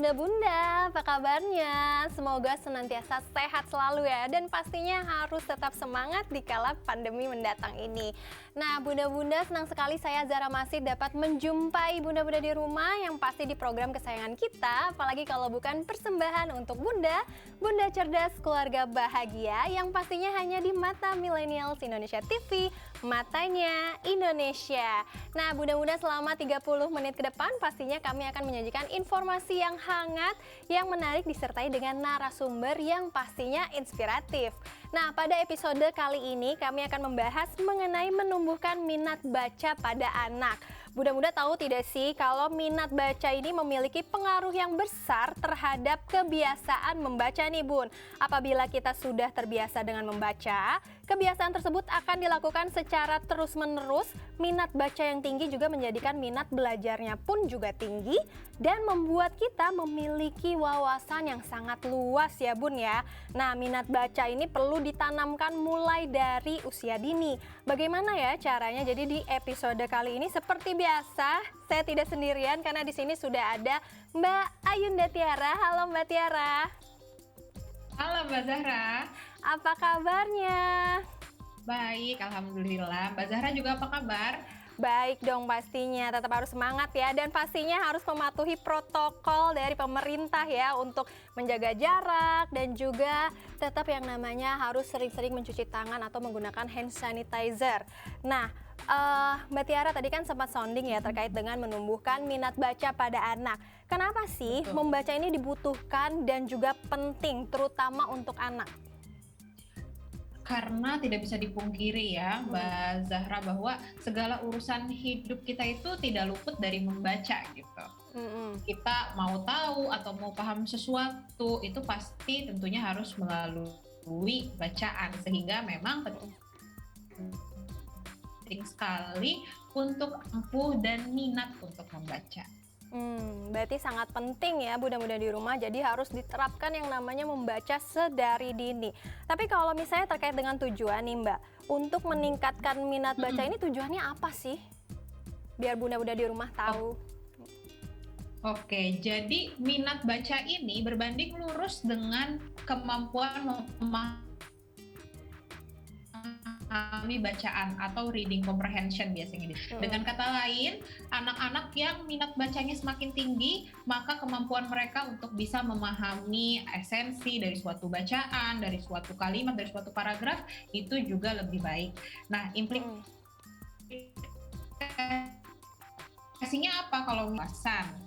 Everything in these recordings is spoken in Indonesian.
bunda-bunda, apa kabarnya? Semoga senantiasa sehat selalu ya, dan pastinya harus tetap semangat di kala pandemi mendatang ini. Nah, bunda-bunda, senang sekali saya Zahra Masid dapat menjumpai bunda-bunda di rumah yang pasti di program kesayangan kita, apalagi kalau bukan persembahan untuk bunda, bunda cerdas keluarga bahagia yang pastinya hanya di Mata Millennials Indonesia TV, matanya Indonesia. Nah, bunda-bunda, selama 30 menit ke depan pastinya kami akan menyajikan informasi yang hangat, yang menarik disertai dengan narasumber yang pastinya inspiratif. Nah, pada episode kali ini kami akan membahas mengenai menumbuhkan minat baca pada anak. Bunda-bunda tahu tidak sih kalau minat baca ini memiliki pengaruh yang besar terhadap kebiasaan membaca nih Bun. Apabila kita sudah terbiasa dengan membaca, kebiasaan tersebut akan dilakukan secara terus-menerus. Minat baca yang tinggi juga menjadikan minat belajarnya pun juga tinggi dan membuat kita memiliki wawasan yang sangat luas ya Bun ya. Nah, minat baca ini perlu ditanamkan mulai dari usia dini. Bagaimana ya caranya? Jadi di episode kali ini seperti biasa, saya tidak sendirian karena di sini sudah ada Mbak Ayunda Tiara. Halo Mbak Tiara. Halo Mbak Zahra. Apa kabarnya? Baik, alhamdulillah. Mbak Zahra juga apa kabar? Baik dong pastinya, tetap harus semangat ya, dan pastinya harus mematuhi protokol dari pemerintah ya untuk menjaga jarak dan juga tetap yang namanya harus sering-sering mencuci tangan atau menggunakan hand sanitizer. Nah, Mbak Tiara tadi kan sempat sounding ya terkait dengan menumbuhkan minat baca pada anak. Kenapa sih Betul. membaca ini dibutuhkan dan juga penting terutama untuk anak? Karena tidak bisa dipungkiri ya Mbak Zahra bahwa segala urusan hidup kita itu tidak luput dari membaca gitu. Kita mau tahu atau mau paham sesuatu itu pasti tentunya harus melalui bacaan, sehingga memang penting sekali untuk ampuh dan minat untuk membaca. Berarti sangat penting ya bunda-bunda di rumah, jadi harus diterapkan yang namanya membaca sedari dini. Tapi kalau misalnya terkait dengan tujuan nih Mbak, untuk meningkatkan minat baca ini tujuannya apa sih? Biar bunda-bunda di rumah tahu. Oke, jadi minat baca ini berbanding lurus dengan kemampuan memahami bacaan atau reading comprehension biasanya. Dengan kata lain, anak-anak yang minat bacanya semakin tinggi, maka kemampuan mereka untuk bisa memahami esensi dari suatu bacaan, dari suatu kalimat, dari suatu paragraf itu juga lebih baik. Nah, implikasinya apa kalau misalnya?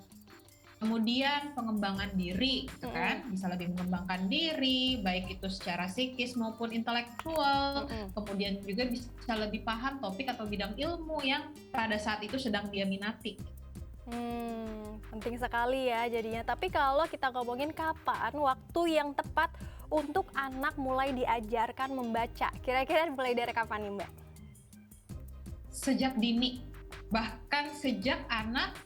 Kemudian pengembangan diri, gitu kan, bisa lebih mengembangkan diri, baik itu secara psikis maupun intelektual. Kemudian juga bisa lebih paham topik atau bidang ilmu yang pada saat itu sedang dia minati. Penting sekali ya jadinya. Tapi kalau kita ngomongin kapan waktu yang tepat untuk anak mulai diajarkan membaca, kira-kira mulai dari kapan nih Mbak? Sejak dini, bahkan sejak anak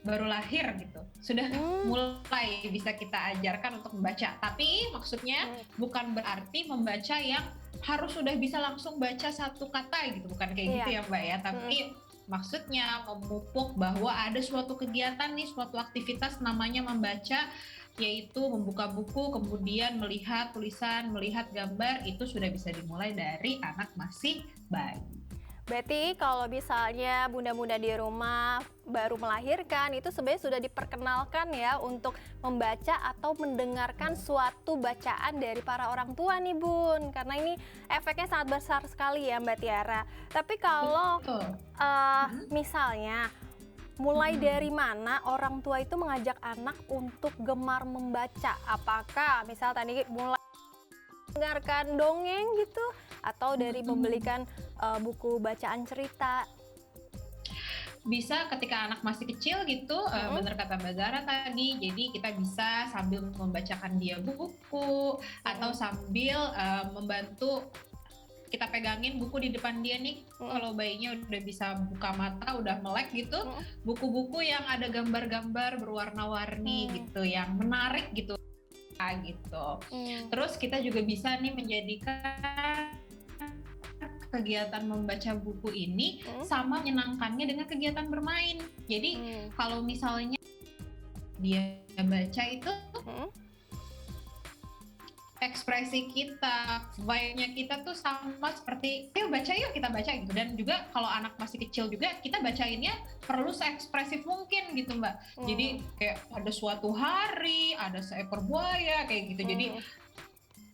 baru lahir gitu, sudah mulai bisa kita ajarkan untuk membaca. Tapi maksudnya bukan berarti membaca yang harus sudah bisa langsung baca satu kata gitu, bukan kayak gitu ya Mbak ya. Tapi maksudnya memupuk bahwa ada suatu kegiatan nih, suatu aktivitas namanya membaca, yaitu membuka buku, kemudian melihat tulisan, melihat gambar, itu sudah bisa dimulai dari anak masih bayi. Berarti kalau misalnya bunda-bunda di rumah baru melahirkan itu sebenarnya sudah diperkenalkan ya untuk membaca atau mendengarkan suatu bacaan dari para orang tua nih Bun, karena ini efeknya sangat besar sekali ya Mbak Tiara. Tapi kalau misalnya mulai dari mana orang tua itu mengajak anak untuk gemar membaca? Apakah misal tadi mulai mendengarkan dongeng gitu, atau dari membelikan buku bacaan cerita? Bisa ketika anak masih kecil gitu, bener kata Mbak Zahra tadi, jadi kita bisa sambil membacakan dia buku atau sambil membantu kita pegangin buku di depan dia nih. Kalau bayinya udah bisa buka mata, udah melek gitu, buku-buku yang ada gambar-gambar berwarna-warni gitu, yang menarik gitu. Terus kita juga bisa nih menjadikan kegiatan membaca buku ini sama menyenangkannya dengan kegiatan bermain. Jadi kalau misalnya dia baca itu Mm-mm. ekspresi kita, vibe-nya kita tuh sama seperti yuk baca yuk kita baca gitu. Dan juga kalau anak masih kecil juga kita bacainnya perlu seekspresif mungkin gitu Mbak. Jadi kayak ada suatu hari ada seekor buaya kayak gitu. Jadi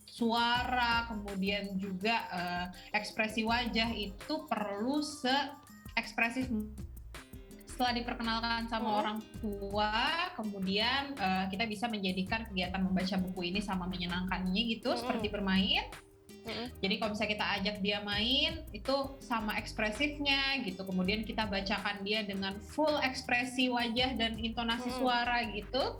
suara kemudian juga ekspresi wajah itu perlu seekspresif. Setelah diperkenalkan sama orang tua, kemudian kita bisa menjadikan kegiatan membaca buku ini sama menyenangkannya gitu, seperti bermain. Jadi kalau misalnya kita ajak dia main, itu sama ekspresifnya gitu. Kemudian kita bacakan dia dengan full ekspresi wajah dan intonasi suara gitu.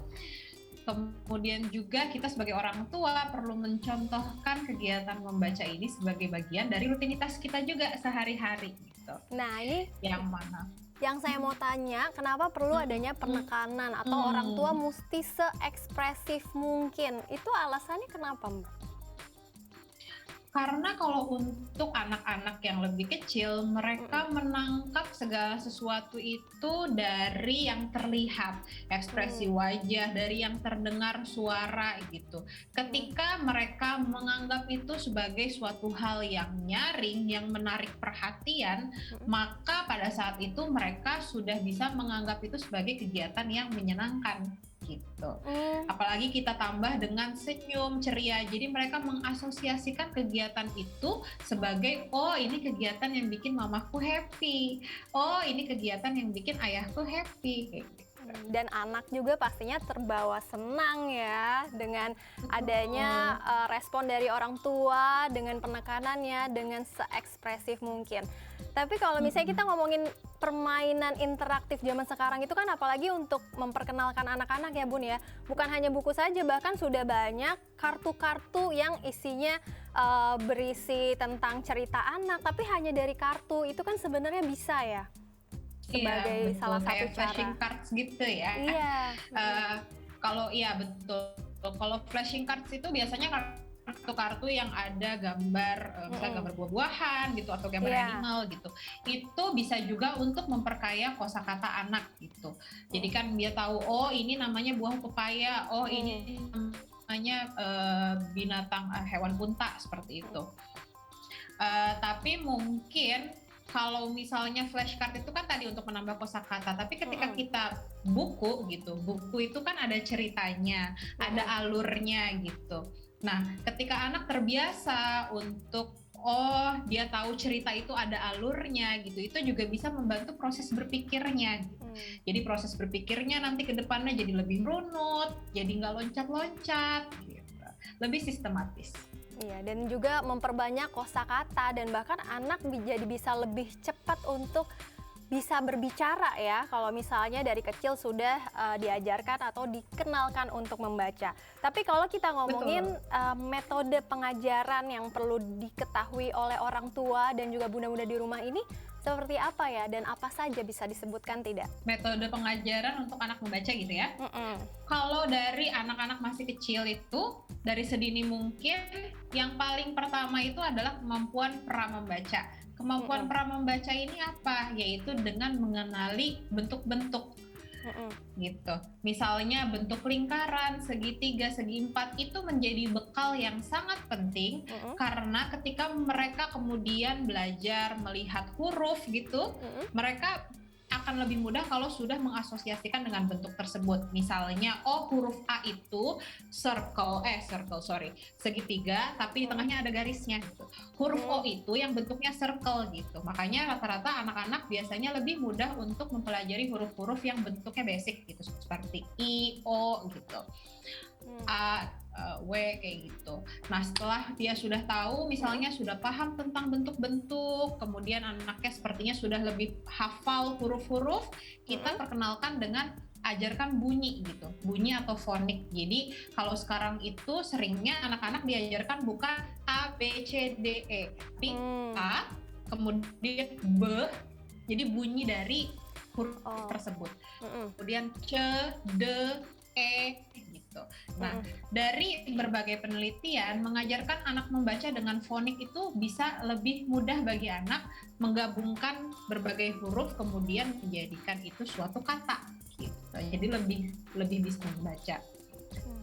Kemudian juga kita sebagai orang tua perlu mencontohkan kegiatan membaca ini sebagai bagian dari rutinitas kita juga sehari-hari gitu. Nah, ini yang mana? Yang saya mau tanya, kenapa perlu adanya penekanan atau orang tua mesti seekspresif mungkin? Itu alasannya kenapa, Mbak? Karena kalau untuk anak-anak yang lebih kecil, mereka menangkap segala sesuatu itu dari yang terlihat, ekspresi wajah, dari yang terdengar suara gitu. Ketika mereka menganggap itu sebagai suatu hal yang nyaring, yang menarik perhatian, maka pada saat itu mereka sudah bisa menganggap itu sebagai kegiatan yang menyenangkan. Gitu. Apalagi kita tambah dengan senyum ceria, jadi mereka mengasosiasikan kegiatan itu sebagai oh ini kegiatan yang bikin mamaku happy, oh ini kegiatan yang bikin ayahku happy. Dan anak juga pastinya terbawa senang ya dengan adanya respon dari orang tua, dengan penekanannya, dengan seekspresif mungkin. Tapi kalau misalnya kita ngomongin permainan interaktif zaman sekarang itu kan apalagi untuk memperkenalkan anak-anak ya Bun ya, bukan hanya buku saja, bahkan sudah banyak kartu-kartu yang isinya berisi tentang cerita anak, tapi hanya dari kartu itu kan sebenarnya bisa ya sebagai salah satu cara. Flashing cards gitu ya. Iya. Kalau iya betul. Kalau flashing cards itu biasanya kartu-kartu yang ada gambar, misalnya gambar buah-buahan gitu atau gambar animal gitu. Itu bisa juga untuk memperkaya kosakata anak gitu. Jadi kan dia tahu oh ini namanya buah pepaya, oh ini namanya binatang hewan unta seperti itu. Tapi mungkin kalau misalnya flashcard itu kan tadi untuk menambah kosakata, tapi ketika kita buku gitu, buku itu kan ada ceritanya, ada alurnya gitu. Nah, ketika anak terbiasa untuk oh dia tahu cerita itu ada alurnya gitu, itu juga bisa membantu proses berpikirnya. Gitu. Jadi proses berpikirnya nanti ke depannya jadi lebih runut, jadi nggak loncat-loncat, gitu. Lebih sistematis. Iya, dan juga memperbanyak kosakata dan bahkan anak jadi bisa lebih cepat untuk bisa berbicara ya kalau misalnya dari kecil sudah diajarkan atau dikenalkan untuk membaca. Tapi kalau kita ngomongin metode pengajaran yang perlu diketahui oleh orang tua dan juga bunda-bunda di rumah ini seperti apa ya dan apa saja bisa disebutkan tidak? Metode pengajaran untuk anak membaca gitu ya. Kalau dari anak-anak masih kecil itu dari sedini mungkin yang paling pertama itu adalah kemampuan pra-membaca. Kemampuan pra-membaca ini apa? Yaitu dengan mengenali bentuk-bentuk gitu. Misalnya bentuk lingkaran, segitiga, segi empat itu menjadi bekal yang sangat penting karena ketika mereka kemudian belajar melihat huruf gitu, mereka akan lebih mudah kalau sudah mengasosiasikan dengan bentuk tersebut. Misalnya, oh huruf A itu segitiga, tapi di tengahnya ada garisnya. Gitu. Huruf O itu yang bentuknya circle gitu. Makanya rata-rata anak-anak biasanya lebih mudah untuk mempelajari huruf-huruf yang bentuknya basic gitu, seperti I, O gitu. A, W kayak gitu. Nah setelah dia sudah tahu, misalnya sudah paham tentang bentuk-bentuk, kemudian anaknya sepertinya sudah lebih hafal huruf-huruf, kita perkenalkan dengan ajarkan bunyi gitu, bunyi atau fonik. Jadi kalau sekarang itu seringnya anak-anak diajarkan bukan A, B, C, D, E, tapi A, kemudian B, jadi bunyi dari huruf tersebut. Kemudian C, D, E gitu. Nah, dari berbagai penelitian mengajarkan anak membaca dengan fonik itu bisa lebih mudah bagi anak menggabungkan berbagai huruf kemudian menjadikan itu suatu kata gitu. Jadi lebih bisa membaca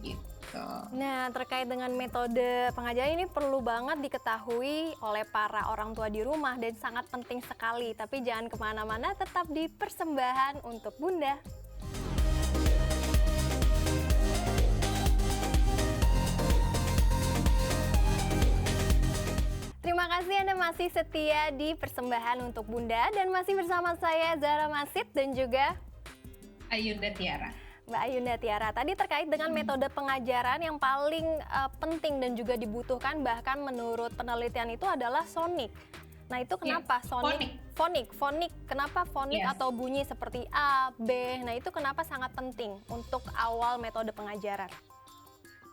gitu. Nah, terkait dengan metode pengajaran ini perlu banget diketahui oleh para orang tua di rumah dan sangat penting sekali. Tapi jangan kemana-mana, tetap di Persembahan untuk Bunda. Terima kasih Anda masih setia di Persembahan untuk Bunda dan masih bersama saya Zara Masid dan juga Ayunda Tiara. Mbak Ayunda Tiara, tadi terkait dengan metode pengajaran yang paling penting dan juga dibutuhkan, bahkan menurut penelitian itu adalah sonik. Nah itu kenapa sonik? Fonik. Kenapa fonik atau bunyi seperti A, B? Nah itu kenapa sangat penting untuk awal metode pengajaran?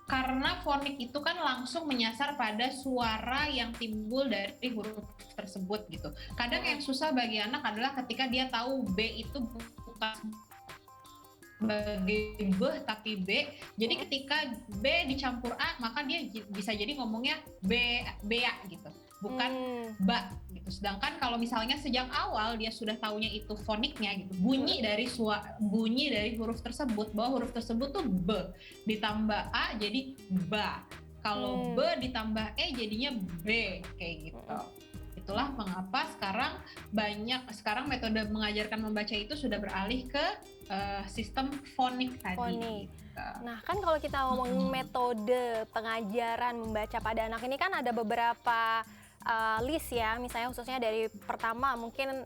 Karena fonik itu kan langsung menyasar pada suara yang timbul dari huruf tersebut gitu. Kadang yang susah bagi anak adalah ketika dia tahu B itu bukan sebagai B tapi B, jadi ketika B dicampur A maka dia bisa jadi ngomongnya Bea gitu, bukan ba gitu. Sedangkan kalau misalnya sejak awal dia sudah taunya itu foniknya gitu, bunyi dari huruf tersebut, bahwa huruf tersebut tuh B ditambah A jadi ba, kalau B ditambah E jadinya B kayak gitu. Itulah mengapa sekarang metode mengajarkan membaca itu sudah beralih ke sistem fonik tadi. Fonik. Nah, kan kalau kita ngomong metode pengajaran membaca pada anak ini kan ada beberapa list ya, misalnya khususnya dari pertama mungkin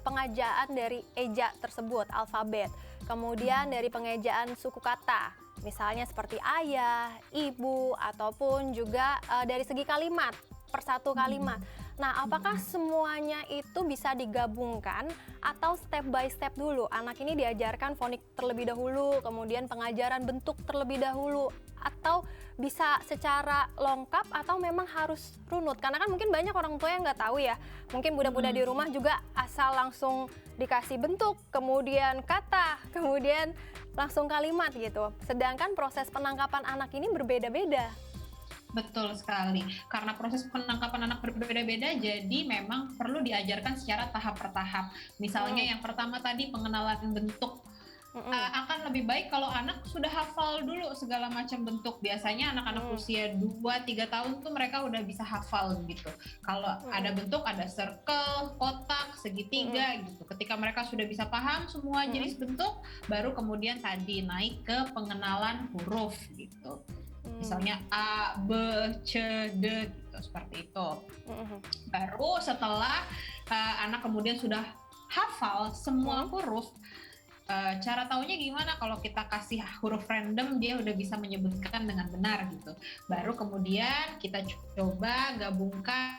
pengejaan dari eja tersebut, alfabet. Kemudian dari pengejaan suku kata, misalnya seperti ayah, ibu, ataupun juga dari segi kalimat, per satu kalimat. Nah, apakah semuanya itu bisa digabungkan atau step by step dulu? Anak ini diajarkan fonik terlebih dahulu, kemudian pengajaran bentuk terlebih dahulu, atau bisa secara lengkap atau memang harus runut? Karena kan mungkin banyak orang tua yang nggak tahu ya. Mungkin bunda-bunda di rumah juga asal langsung dikasih bentuk, kemudian kata, kemudian langsung kalimat gitu. Sedangkan proses penangkapan anak ini berbeda-beda. Betul sekali, karena proses penangkapan anak berbeda-beda, jadi memang perlu diajarkan secara tahap per tahap. Misalnya yang pertama tadi pengenalan bentuk, akan lebih baik kalau anak sudah hafal dulu segala macam bentuk. Biasanya anak-anak usia 2-3 tahun tuh mereka udah bisa hafal gitu. Kalau ada bentuk, ada circle, kotak, segitiga gitu. Ketika mereka sudah bisa paham semua jenis bentuk, baru kemudian tadi naik ke pengenalan huruf gitu. Misalnya A, B, C, D gitu, seperti itu. Baru setelah anak kemudian sudah hafal semua huruf, cara taunya gimana? Kalau kita kasih huruf random dia udah bisa menyebutkan dengan benar gitu. Baru kemudian kita coba gabungkan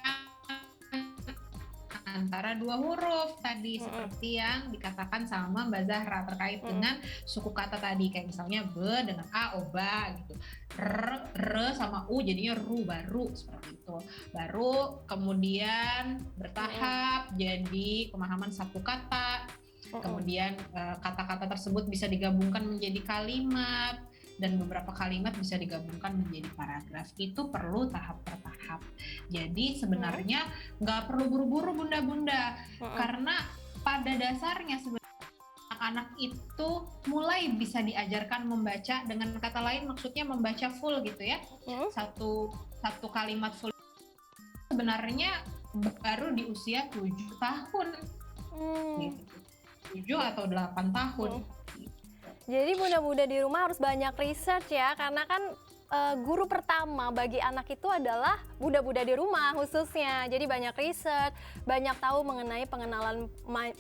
antara dua huruf tadi seperti yang dikatakan sama Mbak Zahra terkait dengan suku kata tadi, kayak misalnya B dengan A, oba gitu, R sama U jadinya ru, baru seperti itu. Baru kemudian bertahap jadi pemahaman satu kata, kemudian kata-kata tersebut bisa digabungkan menjadi kalimat, dan beberapa kalimat bisa digabungkan menjadi paragraf. Itu perlu tahap per tahap. Jadi sebenarnya nggak perlu buru-buru bunda-bunda, karena pada dasarnya sebenarnya anak-anak itu mulai bisa diajarkan membaca, dengan kata lain maksudnya membaca full gitu ya. Satu kalimat full sebenarnya baru di usia 7 tahun. Gitu. 7 atau 8 tahun. Jadi bunda-bunda di rumah harus banyak research ya, karena kan guru pertama bagi anak itu adalah bunda-bunda di rumah khususnya. Jadi banyak research, banyak tahu mengenai pengenalan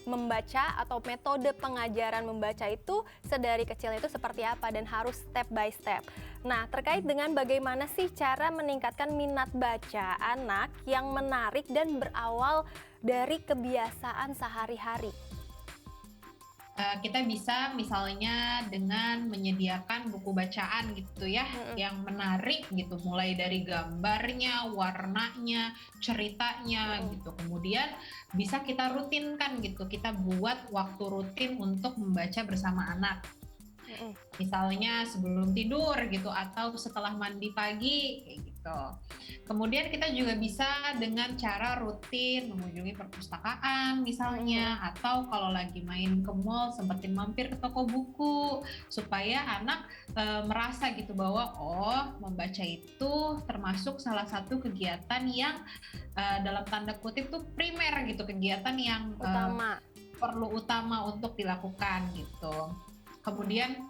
membaca atau metode pengajaran membaca itu sedari kecil itu seperti apa dan harus step by step. Nah, terkait dengan bagaimana sih cara meningkatkan minat baca anak yang menarik dan berawal dari kebiasaan sehari-hari. Kita bisa misalnya dengan menyediakan buku bacaan gitu ya, yang menarik gitu, mulai dari gambarnya, warnanya, ceritanya gitu. Kemudian bisa kita rutinkan gitu, kita buat waktu rutin untuk membaca bersama anak. Misalnya sebelum tidur gitu atau setelah mandi pagi kayak gitu. Kemudian kita juga bisa dengan cara rutin mengunjungi perpustakaan misalnya, atau kalau lagi main ke mall sempetin mampir ke toko buku supaya anak merasa gitu bahwa membaca itu termasuk salah satu kegiatan yang dalam tanda kutip tuh primer gitu, kegiatan yang utama untuk dilakukan gitu. Kemudian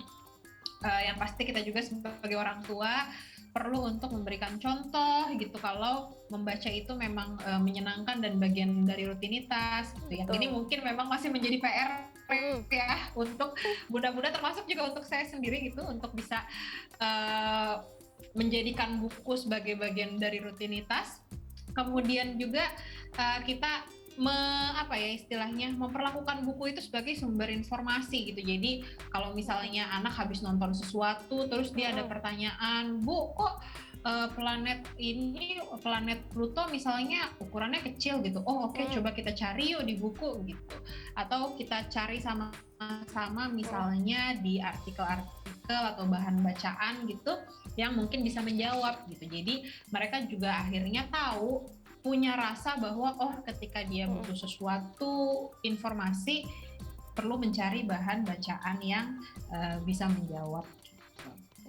yang pasti kita juga sebagai orang tua perlu untuk memberikan contoh gitu kalau membaca itu memang menyenangkan dan bagian dari rutinitas gitu. Yang ini mungkin memang masih menjadi PR ya untuk bunda-bunda, termasuk juga untuk saya sendiri gitu, untuk bisa menjadikan buku sebagai bagian dari rutinitas. Kemudian juga kita istilahnya memperlakukan buku itu sebagai sumber informasi gitu. Jadi kalau misalnya anak habis nonton sesuatu terus dia ada pertanyaan, Bu, kok planet Pluto misalnya ukurannya kecil gitu. Coba kita cari yuk di buku gitu. Atau kita cari sama-sama misalnya di artikel-artikel atau bahan bacaan gitu yang mungkin bisa menjawab gitu. Jadi mereka juga akhirnya tahu, punya rasa bahwa ketika dia butuh sesuatu informasi perlu mencari bahan bacaan yang bisa menjawab.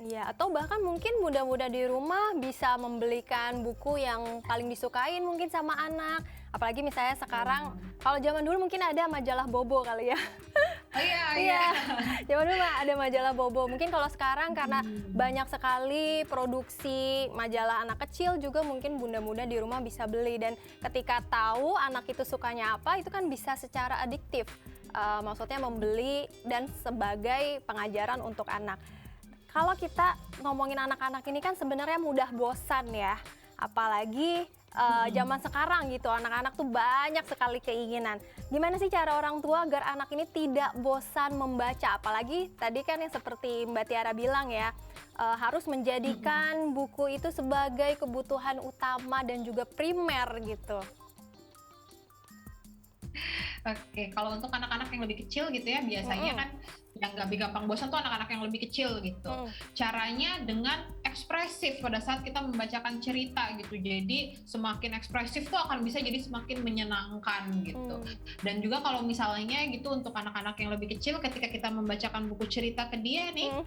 Iya, atau bahkan mungkin bunda-bunda di rumah bisa membelikan buku yang paling disukain mungkin sama anak. Apalagi misalnya sekarang, kalau zaman dulu mungkin ada majalah Bobo kali ya. Iya. Zaman dulu ada majalah Bobo. Mungkin kalau sekarang karena banyak sekali produksi majalah anak kecil juga mungkin bunda-bunda di rumah bisa beli. Dan ketika tahu anak itu sukanya apa, itu kan bisa secara adiktif. Maksudnya membeli dan sebagai pengajaran untuk anak. Kalau kita ngomongin anak-anak ini kan sebenarnya mudah bosan ya. Apalagi zaman sekarang gitu, anak-anak tuh banyak sekali keinginan. Gimana sih cara orang tua agar anak ini tidak bosan membaca? Apalagi tadi kan yang seperti Mbak Tiara bilang ya, harus menjadikan buku itu sebagai kebutuhan utama dan juga primer gitu. Oke, kalau untuk anak-anak yang lebih kecil gitu ya, biasanya kan yang gak gampang bosan tuh anak-anak yang lebih kecil gitu. Caranya dengan ekspresif pada saat kita membacakan cerita gitu. Jadi semakin ekspresif tuh akan bisa jadi semakin menyenangkan gitu. Dan juga kalau misalnya gitu untuk anak-anak yang lebih kecil, ketika kita membacakan buku cerita ke dia nih,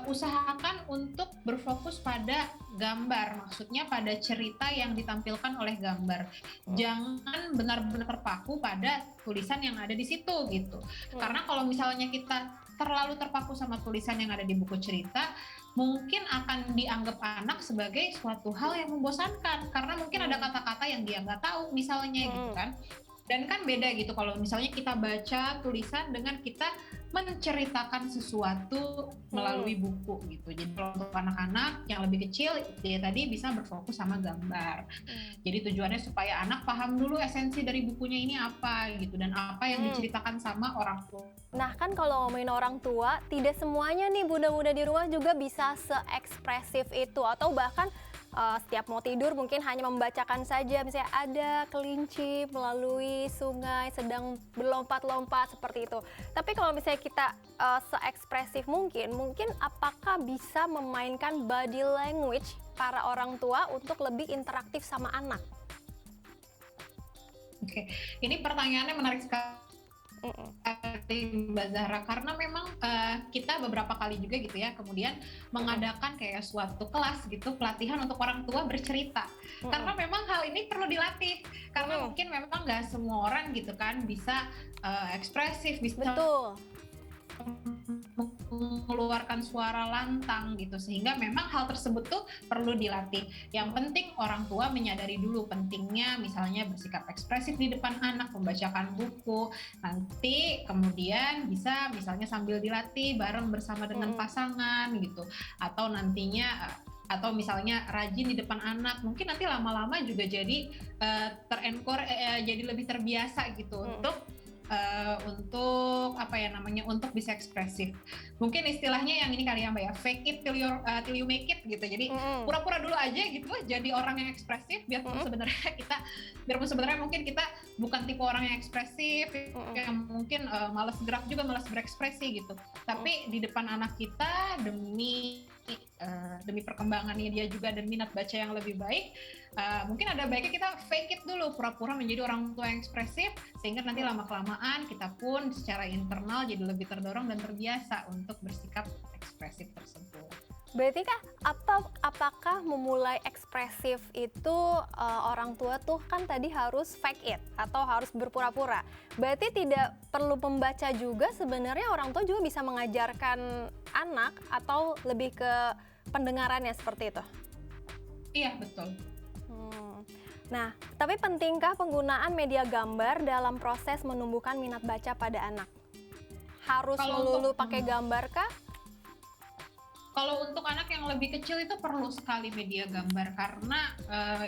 usahakan untuk berfokus pada gambar, maksudnya pada cerita yang ditampilkan oleh gambar. Jangan benar-benar terpaku pada tulisan yang ada di situ gitu. Karena kalau misalnya kita terlalu terpaku sama tulisan yang ada di buku cerita, mungkin akan dianggap anak sebagai suatu hal yang membosankan, karena mungkin ada kata-kata yang dia nggak tahu misalnya gitu kan. Dan kan beda gitu kalau misalnya kita baca tulisan dengan kita menceritakan sesuatu melalui buku gitu. Jadi kalau untuk anak-anak yang lebih kecil, dia tadi bisa berfokus sama gambar. Jadi tujuannya supaya anak paham dulu esensi dari bukunya ini apa gitu, dan apa yang diceritakan sama orang tua. Nah kan kalau ngomongin orang tua, tidak semuanya nih bunda-bunda di rumah juga bisa se-ekspresif itu, atau bahkan setiap mau tidur mungkin hanya membacakan saja, misalnya ada kelinci melalui sungai sedang berlompat-lompat seperti itu. Tapi kalau misalnya kita se-ekspresif mungkin apakah bisa memainkan body language para orang tua untuk lebih interaktif sama anak? Oke, ini pertanyaannya menarik sekali. Mbak Zahra, karena memang kita beberapa kali juga gitu ya kemudian mengadakan kayak suatu kelas gitu, pelatihan untuk orang tua bercerita, karena memang hal ini perlu dilatih, karena mungkin memang nggak semua orang gitu kan bisa ekspresif, bisa mengeluarkan suara lantang gitu, sehingga memang hal tersebut tuh perlu dilatih. Yang penting orang tua menyadari dulu pentingnya misalnya bersikap ekspresif di depan anak, membacakan buku, nanti kemudian bisa misalnya sambil dilatih bareng bersama dengan pasangan gitu, atau nantinya atau misalnya rajin di depan anak, mungkin nanti lama-lama juga jadi jadi lebih terbiasa gitu untuk untuk apa ya namanya, untuk bisa ekspresif. Mungkin istilahnya yang ini kali ya Mbak ya, fake it till you make it gitu. Jadi pura-pura dulu aja gitu, jadi orang yang ekspresif biarpun sebenarnya mungkin kita bukan tipe orang yang ekspresif, yang mungkin malas gerak juga, malas berekspresi gitu. Tapi di depan anak kita demi perkembangannya dia juga dan minat baca yang lebih baik, mungkin ada baiknya kita fake it dulu, pura-pura menjadi orang tua yang ekspresif, sehingga nanti lama-kelamaan kita pun secara internal jadi lebih terdorong dan terbiasa untuk bersikap ekspresif tersebut. Berarti apakah memulai ekspresif itu orang tua tuh kan tadi harus fake it atau harus berpura-pura. Berarti tidak perlu membaca juga, sebenarnya orang tua juga bisa mengajarkan anak atau lebih ke pendengarannya seperti itu? Iya, betul. Nah, tapi pentingkah penggunaan media gambar dalam proses menumbuhkan minat baca pada anak? Harus melulu pakai gambar kah? Kalau untuk anak yang lebih kecil itu perlu sekali media gambar, karena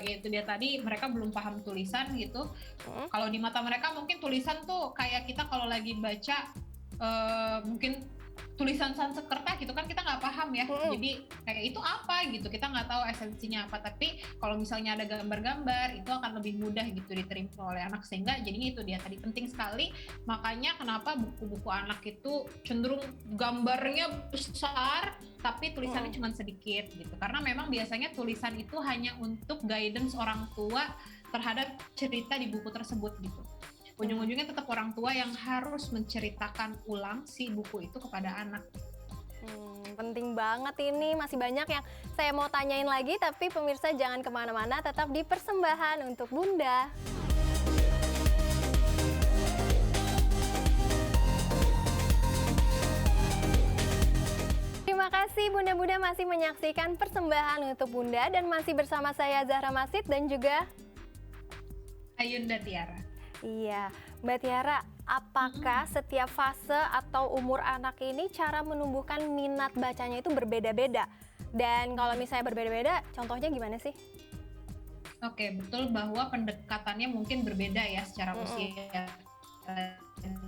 itu dia tadi, mereka belum paham tulisan gitu. Kalau di mata mereka mungkin tulisan tuh kayak kita kalau lagi baca mungkin tulisan Sanskerta gitu kan, kita nggak paham ya. Jadi kayak itu apa gitu, kita nggak tahu esensinya apa. Tapi kalau misalnya ada gambar-gambar, itu akan lebih mudah gitu diterima oleh anak, sehingga jadinya itu dia tadi penting sekali. Makanya kenapa buku-buku anak itu cenderung gambarnya besar tapi tulisannya cuma sedikit gitu, karena memang biasanya tulisan itu hanya untuk guidance orang tua terhadap cerita di buku tersebut gitu. Ujung-ujungnya tetap orang tua yang harus menceritakan ulang si buku itu kepada anak. Penting banget ini, masih banyak yang saya mau tanyain lagi, tapi pemirsa jangan kemana-mana, tetap di Persembahan untuk Bunda. Terima kasih Bunda-Bunda masih menyaksikan Persembahan untuk Bunda, dan masih bersama saya Zahra Masid dan juga Ayunda Tiara. Iya, Mbak Tiara, apakah setiap fase atau umur anak ini cara menumbuhkan minat bacanya itu berbeda-beda? Dan kalau misalnya berbeda-beda, contohnya gimana sih? Oke, betul bahwa pendekatannya mungkin berbeda ya secara usia.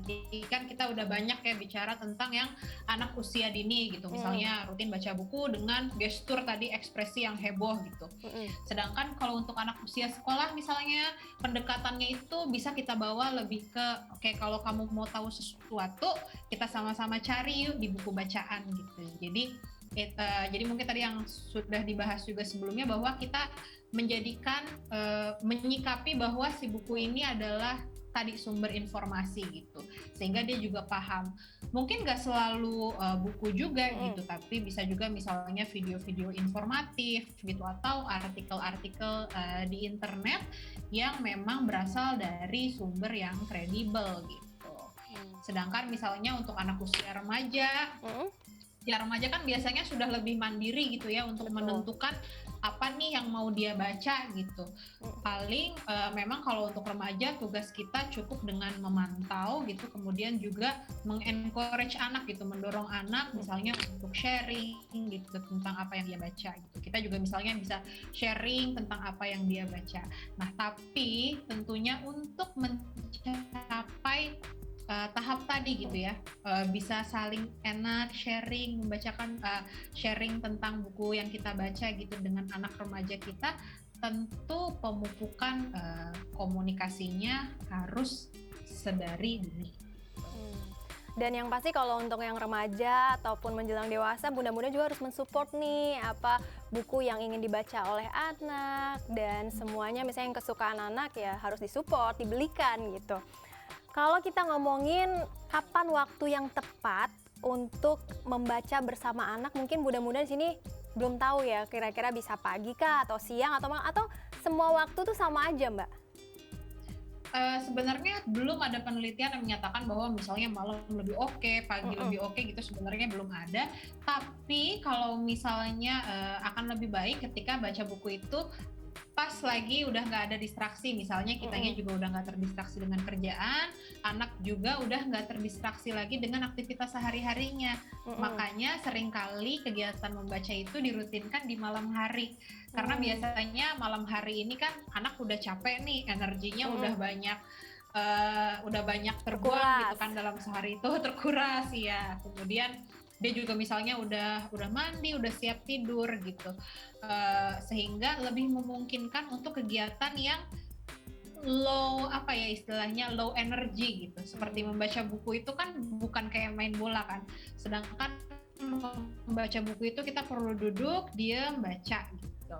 Jadi kan kita udah banyak ya bicara tentang yang anak usia dini gitu, misalnya rutin baca buku dengan gestur tadi, ekspresi yang heboh gitu. Sedangkan kalau untuk anak usia sekolah misalnya, pendekatannya itu bisa kita bawa lebih ke, oke, kalau kamu mau tahu sesuatu, kita sama-sama cari yuk di buku bacaan gitu. Jadi mungkin tadi yang sudah dibahas juga sebelumnya, bahwa kita menjadikan, menyikapi bahwa si buku ini adalah tadi sumber informasi gitu, sehingga dia juga paham. Mungkin nggak selalu buku juga gitu, tapi bisa juga misalnya video-video informatif gitu, atau artikel-artikel di internet yang memang berasal dari sumber yang kredibel gitu. Sedangkan misalnya untuk anak usia remaja, ya remaja kan biasanya sudah lebih mandiri gitu ya untuk menentukan apa nih yang mau dia baca gitu. Paling memang kalau untuk remaja tugas kita cukup dengan memantau gitu, kemudian juga mengencourage anak gitu, mendorong anak misalnya untuk sharing gitu tentang apa yang dia baca gitu. Kita juga misalnya bisa sharing tentang apa yang dia baca. Nah, tapi tentunya untuk mencapai tahap tadi gitu ya, bisa saling enak sharing, membacakan, sharing tentang buku yang kita baca gitu dengan anak remaja kita, tentu pemupukan komunikasinya harus sedari dini. Dan yang pasti kalau untuk yang remaja ataupun menjelang dewasa, bunda-bunda juga harus mensupport nih apa buku yang ingin dibaca oleh anak, dan semuanya misalnya yang kesukaan anak ya harus disupport, dibelikan gitu. Kalau kita ngomongin kapan waktu yang tepat untuk membaca bersama anak, mungkin bunda-bunda di sini belum tahu ya, kira-kira bisa pagi kah atau siang atau semua waktu tuh sama aja, Mbak? Sebenarnya belum ada penelitian yang menyatakan bahwa misalnya malam lebih oke, pagi lebih oke gitu, sebenarnya belum ada. Tapi kalau misalnya akan lebih baik ketika baca buku itu pas lagi udah nggak ada distraksi, misalnya kitanya juga udah nggak terdistraksi dengan kerjaan, anak juga udah nggak terdistraksi lagi dengan aktivitas sehari-harinya. Makanya seringkali kegiatan membaca itu dirutinkan di malam hari, karena biasanya malam hari ini kan anak udah capek nih, energinya udah banyak udah banyak terbuang gitu Terkuras. kan dalam sehari itu terkuras ya. Kemudian dia juga misalnya udah mandi, udah siap tidur gitu. Sehingga lebih memungkinkan untuk kegiatan yang low apa ya istilahnya low energy gitu. Seperti membaca buku itu kan bukan kayak main bola kan. Sedangkan membaca buku itu kita perlu duduk, diam, baca gitu.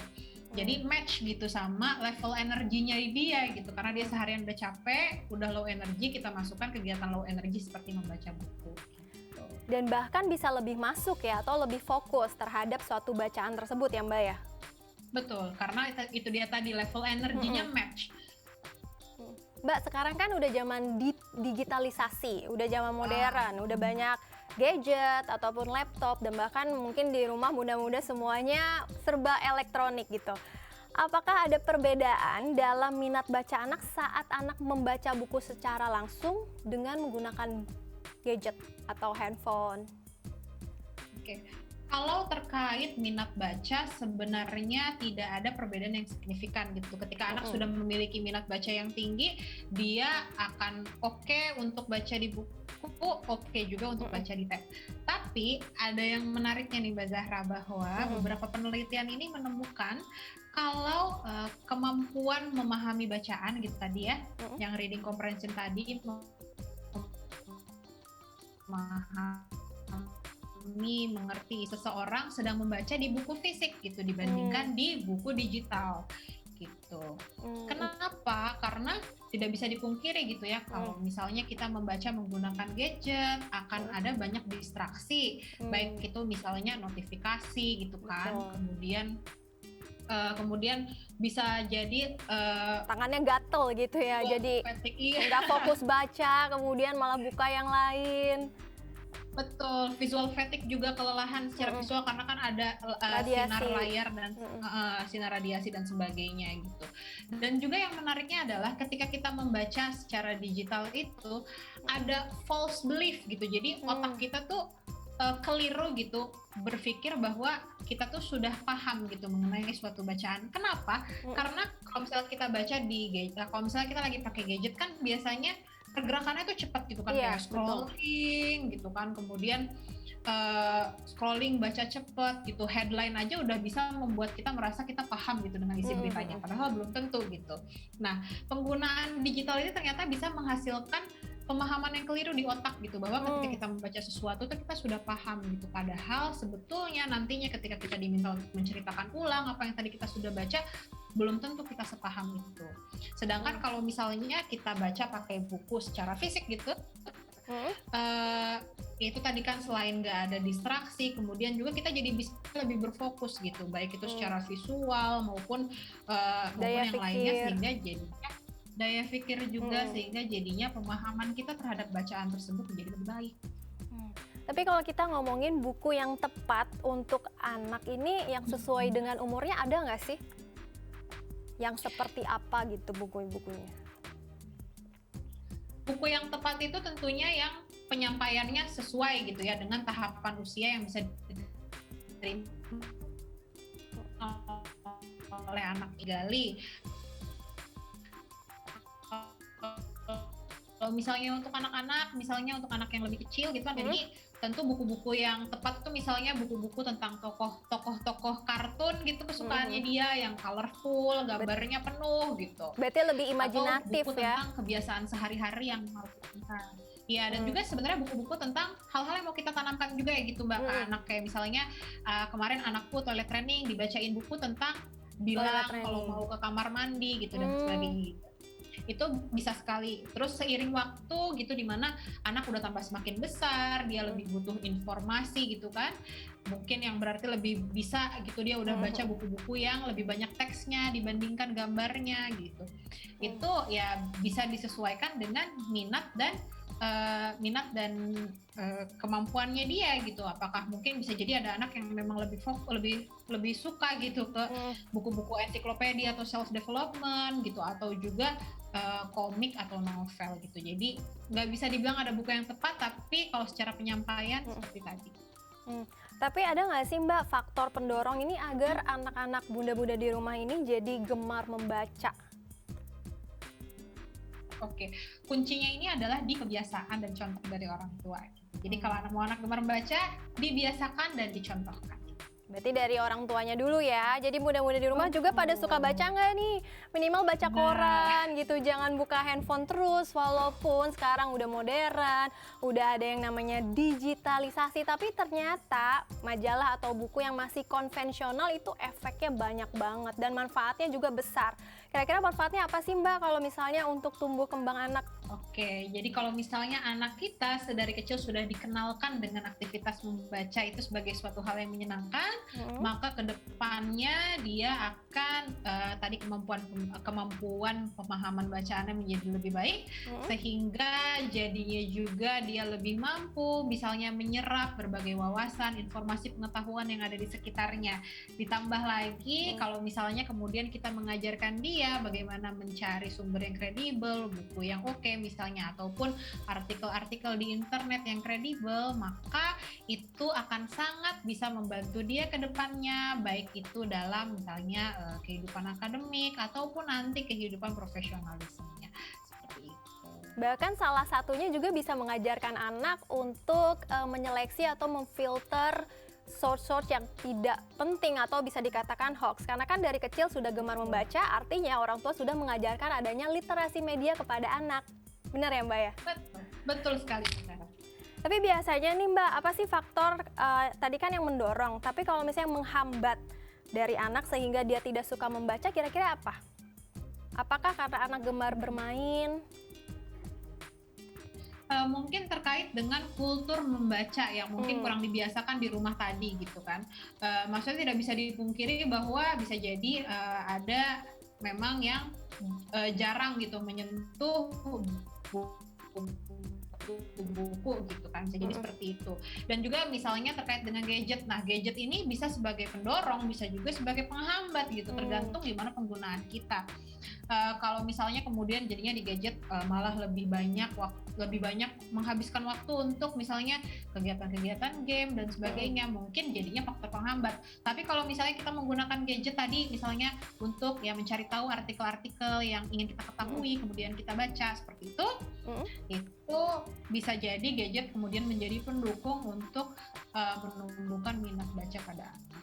Jadi match gitu sama level energinya dia gitu, karena dia seharian udah capek, udah low energy, kita masukkan kegiatan low energy seperti membaca buku gitu. Dan bahkan bisa lebih masuk ya atau lebih fokus terhadap suatu bacaan tersebut ya Mbak ya. Betul, karena itu dia tadi level energinya match. Mbak, sekarang kan udah zaman digitalisasi, udah zaman modern, udah banyak gadget ataupun laptop, dan bahkan mungkin di rumah mudah-mudahan semuanya serba elektronik gitu. Apakah ada perbedaan dalam minat baca anak saat anak membaca buku secara langsung dengan menggunakan gadget atau handphone? Oke. Kalau terkait minat baca sebenarnya tidak ada perbedaan yang signifikan gitu. Ketika anak sudah memiliki minat baca yang tinggi, dia akan oke untuk baca di buku, oke juga untuk baca di tab. Tapi ada yang menariknya nih Mbak Zahra, bahwa beberapa penelitian ini menemukan kalau kemampuan memahami bacaan gitu tadi ya, yang reading comprehension tadi, mengerti seseorang sedang membaca di buku fisik gitu dibandingkan di buku digital gitu. Kenapa? Karena tidak bisa dipungkiri gitu ya, kalau misalnya kita membaca menggunakan gadget akan ada banyak distraksi, baik itu misalnya notifikasi gitu kan, kemudian bisa jadi tangannya gatel gitu ya, jadi nggak fokus baca, kemudian malah buka yang lain. Betul, visual fatigue juga, kelelahan secara visual karena kan ada sinar layar dan sinar radiasi dan sebagainya gitu. Dan juga yang menariknya adalah ketika kita membaca secara digital itu ada false belief gitu. Jadi otak kita tuh keliru gitu berpikir bahwa kita tuh sudah paham gitu mengenai suatu bacaan. Kenapa? Karena kalau misalnya kita baca di gadget, kalau misalnya kita lagi pakai gadget kan biasanya pergerakannya tuh cepat gitu kan, kayak scrolling gitu kan, kemudian scrolling baca cepet gitu, headline aja udah bisa membuat kita merasa kita paham gitu dengan isi beritanya, padahal belum tentu gitu. Nah, penggunaan digital ini ternyata bisa menghasilkan pemahaman yang keliru di otak gitu, bahwa ketika kita membaca sesuatu tuh kita sudah paham gitu, padahal sebetulnya nantinya ketika kita diminta untuk menceritakan ulang apa yang tadi kita sudah baca, belum tentu kita sepaham itu. Sedangkan kalau misalnya kita baca pakai buku secara fisik gitu, itu tadi kan selain nggak ada distraksi, kemudian juga kita jadi bisa lebih berfokus gitu, baik itu secara visual maupun yang lainnya, sehingga jadinya daya pikir juga, sehingga jadinya pemahaman kita terhadap bacaan tersebut menjadi lebih baik. Tapi kalau kita ngomongin buku yang tepat untuk anak ini yang sesuai dengan umurnya, ada nggak sih? Yang seperti apa gitu bukunya? Buku yang tepat itu tentunya yang penyampaiannya sesuai gitu ya dengan tahapan usia yang bisa diterima oleh anak. Gali. Kalau misalnya untuk anak-anak, misalnya untuk anak yang lebih kecil gitu kan, jadi tentu buku-buku yang tepat itu misalnya buku-buku tentang tokoh-tokoh kartun gitu kesukaannya dia, yang colorful, gambarnya penuh gitu. Berarti lebih imajinatif. Atau buku ya, tentang kebiasaan sehari-hari yang mau kita. Ya, dan juga sebenarnya buku-buku tentang hal-hal yang mau kita tanamkan juga ya gitu Mbak, ke anak. Kayak misalnya kemarin anakku toilet training, dibacain buku tentang bilang kalau mau ke kamar mandi gitu dan sebagainya. Itu bisa sekali. Terus seiring waktu gitu, dimana anak udah tambah semakin besar, dia lebih butuh informasi gitu kan, mungkin yang berarti lebih bisa gitu, dia udah baca buku-buku yang lebih banyak teksnya dibandingkan gambarnya gitu. Itu ya bisa disesuaikan dengan minat dan kemampuannya dia gitu. Apakah mungkin bisa jadi ada anak yang memang lebih suka gitu ke buku-buku ensiklopedia atau self development gitu, atau juga komik atau novel gitu. Jadi nggak bisa dibilang ada buku yang tepat, tapi kalau secara penyampaian seperti tadi. Tapi ada nggak sih Mbak faktor pendorong ini agar anak-anak bunda-bunda di rumah ini jadi gemar membaca? Oke, kuncinya ini adalah di kebiasaan dan contoh dari orang tua. Jadi kalau anak gemar membaca, dibiasakan dan dicontohkan. Berarti dari orang tuanya dulu ya. Jadi muda-muda di rumah juga pada suka baca nggak nih? Minimal baca koran gitu. Jangan buka handphone terus. Walaupun sekarang udah modern, udah ada yang namanya digitalisasi. Tapi ternyata majalah atau buku yang masih konvensional itu efeknya banyak banget. Dan manfaatnya juga besar. Kira-kira manfaatnya apa sih Mbak kalau misalnya untuk tumbuh kembang anak? Oke, jadi kalau misalnya anak kita sedari kecil sudah dikenalkan dengan aktivitas membaca itu sebagai suatu hal yang menyenangkan, maka kedepannya dia akan tadi kemampuan pemahaman bacaannya menjadi lebih baik, sehingga jadinya juga dia lebih mampu misalnya menyerap berbagai wawasan, informasi pengetahuan yang ada di sekitarnya. Ditambah lagi kalau misalnya kemudian kita mengajarkan dia bagaimana mencari sumber yang kredibel, buku yang oke misalnya, ataupun artikel-artikel di internet yang kredibel, maka itu akan sangat bisa membantu dia ke depannya, baik itu dalam misalnya kehidupan akademik ataupun nanti kehidupan profesionalismenya. Seperti itu. Bahkan salah satunya juga bisa mengajarkan anak untuk menyeleksi atau memfilter source-source yang tidak penting atau bisa dikatakan hoax. Karena kan dari kecil sudah gemar membaca, artinya orang tua sudah mengajarkan adanya literasi media kepada anak. Benar ya Mbak ya? Betul sekali Sarah. Tapi biasanya nih Mbak, apa sih faktor tadi kan yang mendorong, tapi kalau misalnya menghambat dari anak sehingga dia tidak suka membaca, kira-kira apa? Apakah karena anak gemar bermain? Mungkin terkait dengan kultur membaca yang mungkin kurang dibiasakan di rumah tadi gitu kan. Maksudnya tidak bisa dipungkiri bahwa bisa jadi ada memang yang jarang gitu menyentuh buku gitu kan, jadi seperti itu. Dan juga misalnya terkait dengan gadget, nah gadget ini bisa sebagai pendorong, bisa juga sebagai penghambat gitu, tergantung gimana penggunaan kita. Kalau misalnya kemudian jadinya di gadget malah lebih banyak menghabiskan waktu untuk misalnya kegiatan-kegiatan game dan sebagainya, mungkin jadinya faktor penghambat. Tapi kalau misalnya kita menggunakan gadget tadi misalnya untuk ya mencari tahu artikel-artikel yang ingin kita ketahui, kemudian kita baca seperti itu, itu bisa jadi gadget kemudian menjadi pendukung untuk menumbuhkan minat baca pada anak.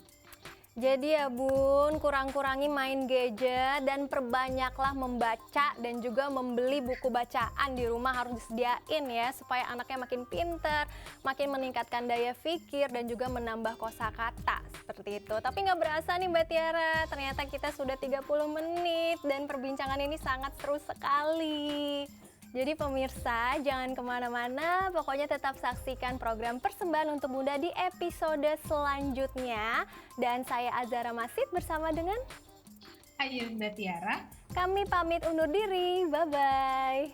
Jadi ya Bun, kurang-kurangi main gadget dan perbanyaklah membaca dan juga membeli buku bacaan di rumah harus disediain ya supaya anaknya makin pinter, makin meningkatkan daya pikir dan juga menambah kosakata seperti itu. Tapi nggak berasa nih Mbak Tiara, ternyata kita sudah 30 menit dan perbincangan ini sangat seru sekali. Jadi pemirsa, jangan kemana-mana, pokoknya tetap saksikan program Persembahan untuk Bunda di episode selanjutnya. Dan saya Azara Masid bersama dengan Ayo Mbak Tiara. Kami pamit undur diri, bye-bye.